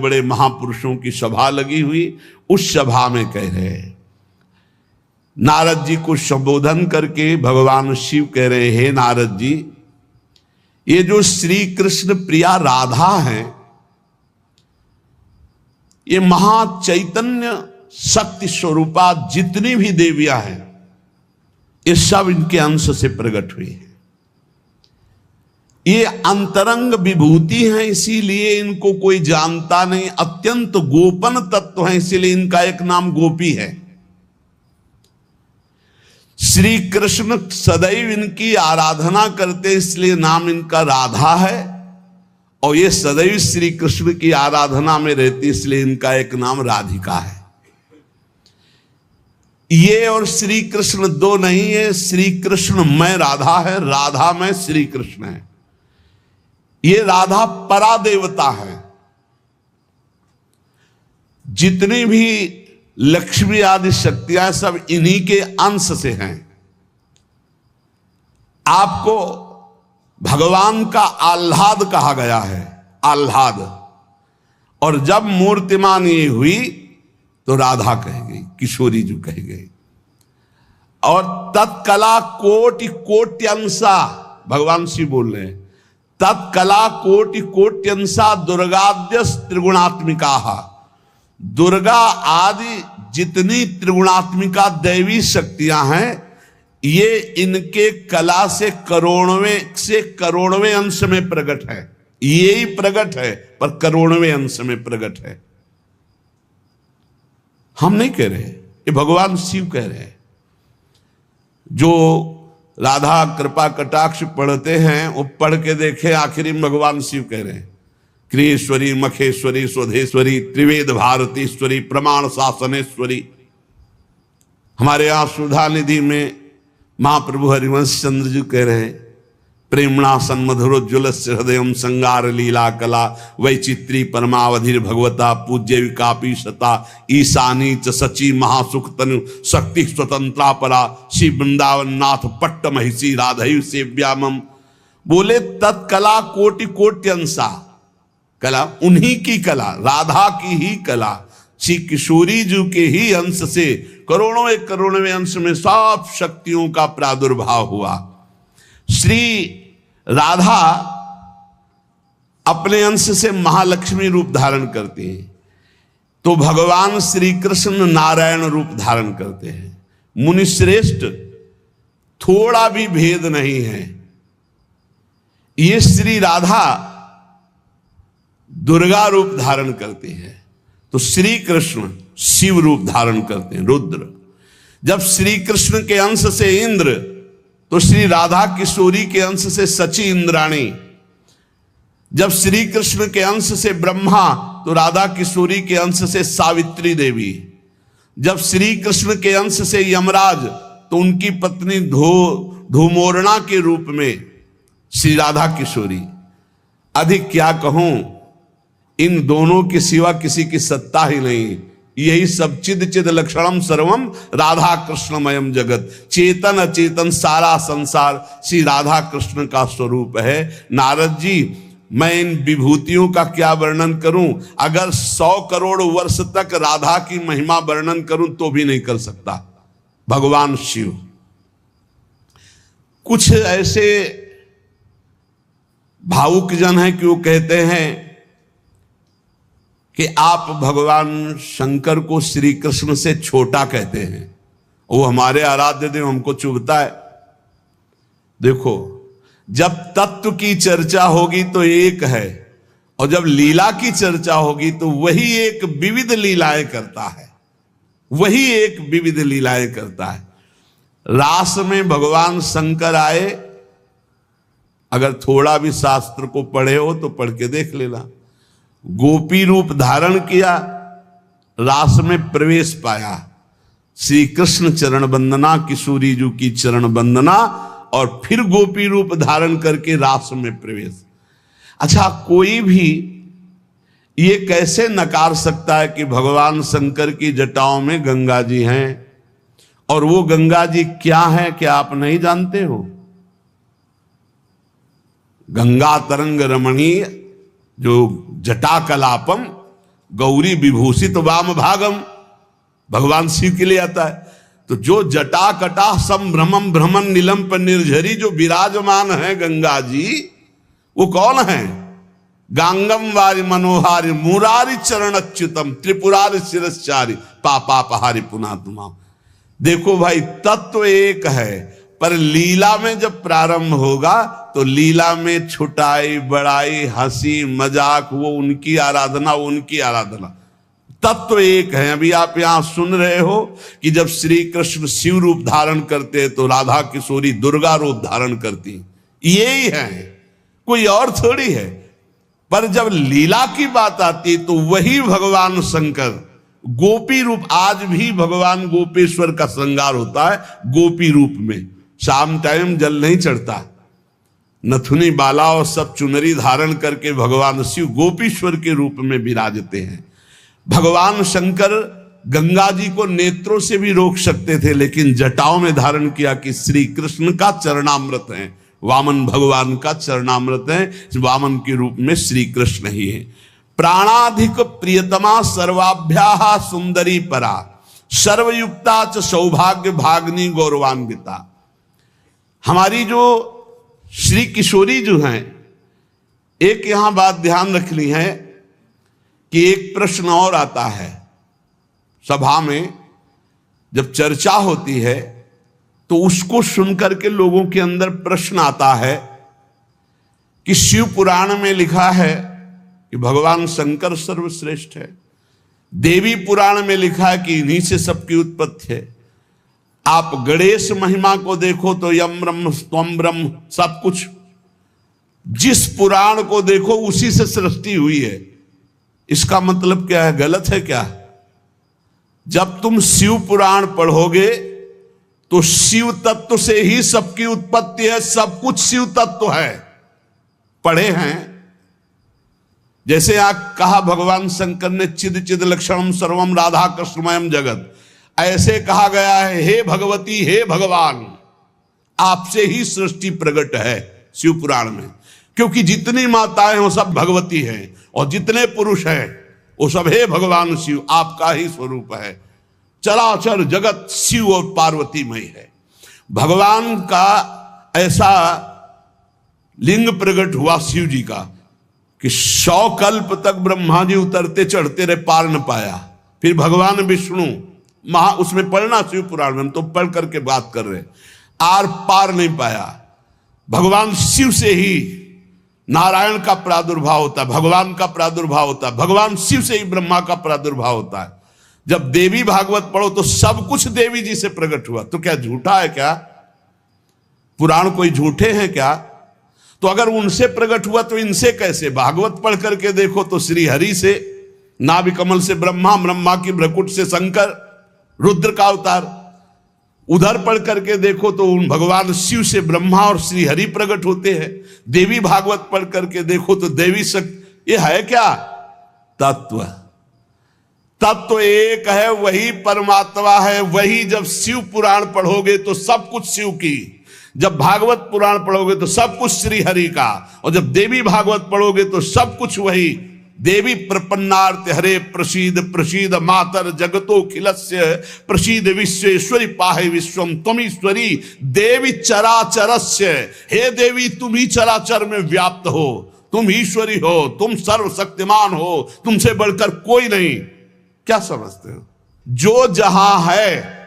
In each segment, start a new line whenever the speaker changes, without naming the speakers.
बड़े महापुरुषों की सभा लगी हुई, उस सभा में कह रहे हैं, नारद जी को संबोधन करके भगवान शिव कह रहे हैं, हे नारद जी, ये जो श्री कृष्ण प्रिया राधा है, ये महाचैतन्य शक्ति स्वरूपा जितनी भी देवियां हैं, ये सब इनके अंश से प्रकट हुई है। ये अंतरंग विभूति हैं, इसीलिए इनको कोई जानता नहीं, अत्यंत गोपन तत्व है, इसीलिए इनका एक नाम गोपी है। श्री कृष्ण सदैव इनकी आराधना करते, इसलिए नाम इनका राधा है, और ये सदैव श्री कृष्ण की आराधना में रहती, इसलिए इनका एक नाम राधिका है। ये और श्री कृष्ण दो नहीं है, श्री कृष्ण में राधा है, राधा में श्री कृष्ण है। ये राधा परा देवता है। जितनी भी लक्ष्मी आदि शक्तियां सब इन्हीं के अंश से हैं। आपको भगवान का आह्लाद कहा गया है, आह्लाद, और जब मूर्तिमान ये हुई तो राधा कह गई, किशोरी जी कह गई। और तत्कला कोटि कोट्यंसा, भगवान शिव बोल रहे हैं, तत्कला कोटि कोट्यंसा दुर्गाद्य त्रिगुणात्मिका, दुर्गा आदि जितनी त्रिगुणात्मिका दैवी शक्तियां हैं, ये इनके कला से करोड़वें अंश में प्रकट है। ये ही प्रकट है, पर करोड़वें अंश में प्रकट है। हम नहीं कह रहे, ये भगवान शिव कह रहे हैं। जो राधा कृपा कटाक्ष पढ़ते हैं, वो पढ़ के देखे, आखिरी में भगवान शिव कह रहे हैं, क्रियेश्वरी, मखेश्वरी, स्वधेश्वरी, त्रिवेद भारतीश्वरी, प्रमाण शासनेश्वरी। हमारे यहां सुधा निधि में महाप्रभु हरिवंश चंद्र जी कह रहे हैं, प्रेमणा सन्मधुरोज्वल हृदय संगार लीला कला वैचित्री परमावधिर भगवता पूज्य विकापी सता ईशानी च सची महासुख तनु शक्ति स्वतंत्रा परा श्री वृंदावन नाथ पट्ट महिषी राधयु सेव्यामम। बोले तत्कला कोटि कोट्यंसा, कला उन्हीं की कला, राधा की ही कला, श्री किशोरी जी के ही अंश से करोड़ों अंश में सब शक्तियों का प्रादुर्भाव हुआ। श्री राधा अपने अंश से महालक्ष्मी रूप धारण करती हैं, तो भगवान श्री कृष्ण नारायण रूप धारण करते हैं। मुनिश्रेष्ठ, थोड़ा भी भेद नहीं है। ये श्री राधा दुर्गा रूप धारण करते हैं, तो श्री कृष्ण शिव रूप धारण करते हैं, रुद्र। जब श्री कृष्ण के अंश से इंद्र, तो श्री राधा किशोरी के अंश से सची इंद्राणी। जब श्री कृष्ण के अंश से ब्रह्मा, तो राधा किशोरी के अंश से सावित्री देवी। जब श्री कृष्ण के अंश से यमराज, तो उनकी पत्नी धूमोरणा के रूप में श्री राधा किशोरी। अधिक क्या कहूं, इन दोनों के सिवा किसी की सत्ता ही नहीं। यही सब चिद चिद लक्षणम सर्वम राधा कृष्णमयम जगत, चेतन अचेतन सारा संसार श्री राधा कृष्ण का स्वरूप है। नारद जी, मैं इन विभूतियों का क्या वर्णन करूं? अगर 100 करोड़ वर्ष तक राधा की महिमा वर्णन करूं तो भी नहीं कर सकता। भगवान शिव कुछ ऐसे भावुक जन हैं कि वो कहते हैं कि आप भगवान शंकर को श्री कृष्ण से छोटा कहते हैं, वो हमारे आराध्य देव, हमको चुभता है। देखो, जब तत्व की चर्चा होगी तो एक है, और जब लीला की चर्चा होगी तो वही एक विविध लीलाएं करता है, वही एक विविध लीलाएं करता है। रास में भगवान शंकर आए, अगर थोड़ा भी शास्त्र को पढ़े हो तो पढ़ के देख लेना। गोपी रूप धारण किया, रास में प्रवेश पाया, श्री कृष्ण चरण वंदना, किशोरी जी की चरण वंदना, और फिर गोपी रूप धारण करके रास में प्रवेश। अच्छा, कोई भी ये कैसे नकार सकता है कि भगवान शंकर की जटाओं में गंगा जी हैं, और वो गंगा जी क्या है, क्या आप नहीं जानते हो? गंगा तरंग रमणीय जो जटा कलापम गौरी विभूषित वाम भागम, भगवान शिव के लिए आता है। तो जो जटा कटा संभ्रमम भ्रमण नीलम पर निर्झरी जो विराजमान है गंगा जी, वो कौन है? गांगम वारि मनोहारि मुरारी चरण अच्युतम त्रिपुरारि शिरश्चारी पापापहारी पुनातुमा। देखो भाई, तत्व एक है, पर लीला में जब प्रारंभ होगा तो लीला में छुटाई बड़ाई हंसी मजाक वो उनकी आराधना, वो उनकी आराधना। तत्व एक है। अभी आप यहां सुन रहे हो कि जब श्री कृष्ण शिव रूप धारण करते हैं तो राधा किशोरी दुर्गा रूप धारण करती, यही है, कोई और थोड़ी है। पर जब लीला की बात आती तो वही भगवान शंकर गोपी रूप, आज भी भगवान गोपेश्वर का श्रृंगार होता है गोपी रूप में। शाम टाइम जल नहीं चढ़ता, नथुनी बाला और सब चुनरी धारण करके भगवान शिव गोपीश्वर के रूप में विराजते हैं। भगवान शंकर गंगा जी को नेत्रों से भी रोक सकते थे, लेकिन जटाओं में धारण किया कि श्री कृष्ण का चरणामृत है, वामन भगवान का चरणामृत है, वामन के रूप में श्री कृष्ण ही है। प्राणाधिक प्रियतमा सर्वाभ्याः सुंदरी परा सर्वयुक्ता च सौभाग्य भाग्नि गौरवान्विता। हमारी जो श्री किशोरी जो हैं, एक यहां बात ध्यान रखनी है कि एक प्रश्न और आता है सभा में, जब चर्चा होती है तो उसको सुनकर के लोगों के अंदर प्रश्न आता है कि शिव पुराण में लिखा है कि भगवान शंकर सर्वश्रेष्ठ है, देवी पुराण में लिखा है कि इन्हीं से सबकी उत्पत्ति है। आप गणेश महिमा को देखो तो यम ब्रह्म त्वम ब्रह्म, सब कुछ जिस पुराण को देखो उसी से सृष्टि हुई है। इसका मतलब क्या है? गलत है क्या? जब तुम शिव पुराण पढ़ोगे तो शिव तत्व से ही सबकी उत्पत्ति है, सब कुछ शिव तत्व है, पढ़े हैं। जैसे आप कहा भगवान शंकर ने चिद चिद लक्षणम सर्वम राधा कृष्णमयम जगत, ऐसे कहा गया है हे भगवती हे भगवान, आपसे ही सृष्टि प्रकट है शिव पुराण में, क्योंकि जितनी माताएं वो सब भगवती हैं और जितने पुरुष हैं वो सब हे भगवान शिव, आपका ही स्वरूप है। चराचर जगत शिव और पार्वतीमय है। भगवान का ऐसा लिंग प्रकट हुआ शिव जी का कि 100 कल्प तक ब्रह्मा जी उतरते चढ़ते रहे, पार न पाया। फिर भगवान विष्णु उसमें पढ़ना शिव पुराण में, हम तो पढ़ करके बात कर रहे, आर पार नहीं पाया। भगवान शिव से ही नारायण का प्रादुर्भाव होता है, भगवान का प्रादुर्भाव होता है, भगवान शिव से ही ब्रह्मा का प्रादुर्भाव होता है। जब देवी भागवत पढ़ो तो सब कुछ देवी जी से प्रकट हुआ। तो क्या झूठा है क्या? पुराण कोई झूठे हैं क्या? तो अगर उनसे प्रकट हुआ तो इनसे कैसे? भागवत पढ़ करके देखो तो श्री हरि से, नाभि कमल से ब्रह्मा, ब्रह्मा की भ्रकुट से शंकर, रुद्र का अवतार। उधर पढ़ करके देखो तो उन भगवान शिव से ब्रह्मा और श्री हरि प्रकट होते हैं। देवी भागवत पढ़ करके देखो तो देवी शक्ति। ये है क्या? तत्व। तत्व एक है, वही परमात्मा है। वही जब शिव पुराण पढ़ोगे तो सब कुछ शिव की, जब भागवत पुराण पढ़ोगे तो सब कुछ श्री हरि का, और जब देवी भागवत पढ़ोगे तो सब कुछ वही देवी प्रपन्नार्थ हरे प्रसीद प्रसीद मातर जगतो खिलस्य प्रसीद विश्वेश्वरी पाहे विश्वम त्वमीश्वरी देवी चराचरस्य। हे देवी, तुम ही चराचर में व्याप्त हो, तुम ईश्वरी हो, तुम सर्वशक्तिमान हो, तुमसे बढ़कर कोई नहीं। क्या समझते हो? जो जहां है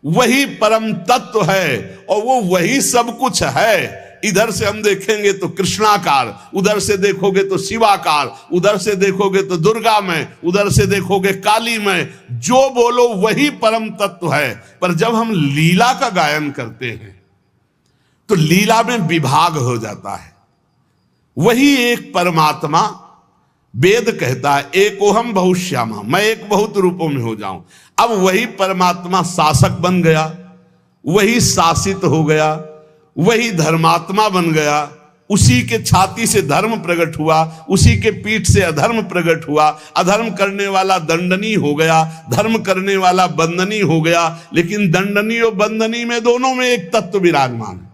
वही परम तत्व है और वो वही सब कुछ है। इधर से हम देखेंगे तो कृष्णाकार, उधर से देखोगे तो शिवाकार, उधर से देखोगे तो दुर्गा में, उधर से देखोगे काली में। जो बोलो वही परम तत्व है। पर जब हम लीला का गायन करते हैं तो लीला में विभाग हो जाता है। वही एक परमात्मा, वेद कहता है एकोहम बहुश्यामा, मैं एक बहुत रूपों में हो जाऊं। अब वही परमात्मा शासक बन गया, वही शासित हो गया, वही धर्मात्मा बन गया। उसी के छाती से धर्म प्रकट हुआ, उसी के पीठ से अधर्म प्रकट हुआ। अधर्म करने वाला दंडनीय हो गया, धर्म करने वाला बंदनीय हो गया। लेकिन दंडनीय और बंदनीय में दोनों में एक तत्व विराजमान है,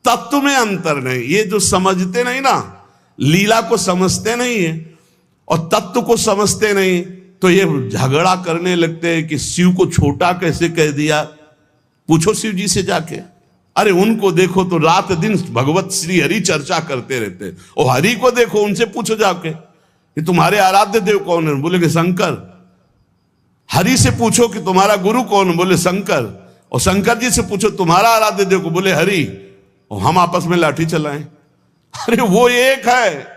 तत्व में अंतर नहीं। ये जो समझते नहीं ना, लीला को समझते नहीं है और तत्व को समझते नहीं, तो ये झगड़ा करने लगते हैं कि शिव को छोटा कैसे कह दिया। पूछो शिव जी से जाके, अरे उनको देखो तो रात दिन भगवत श्री हरि चर्चा करते रहते, और हरि को देखो, उनसे पूछो जाके कि तुम्हारे आराध्य देव कौन है, बोले कि शंकर। हरि से पूछो कि तुम्हारा गुरु कौन, बोले शंकर। और शंकर जी से पूछो तुम्हारा आराध्य देव को, बोले हरि। और हम आपस में लाठी चलाएं। अरे वो एक है,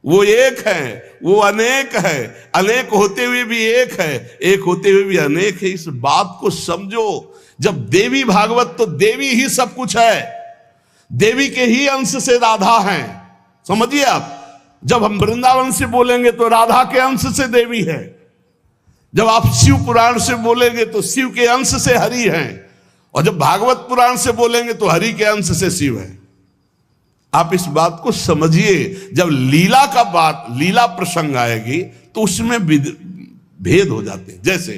वो एक है, वो अनेक है, अनेक होते हुए भी एक है, एक होते हुए भी अनेक है। इस बात को समझो। जब देवी भागवत, तो देवी ही सब कुछ है, देवी के ही अंश से राधा है, समझिए आप। जब हम वृंदावन से बोलेंगे तो राधा के अंश से देवी है, जब आप शिव पुराण से बोलेंगे तो शिव के अंश से हरि है, और जब भागवत पुराण से बोलेंगे तो हरि के अंश से शिव है। आप इस बात को समझिए। जब लीला का बात, लीला प्रसंग आएगी तो उसमें भेद हो जाते हैं। जैसे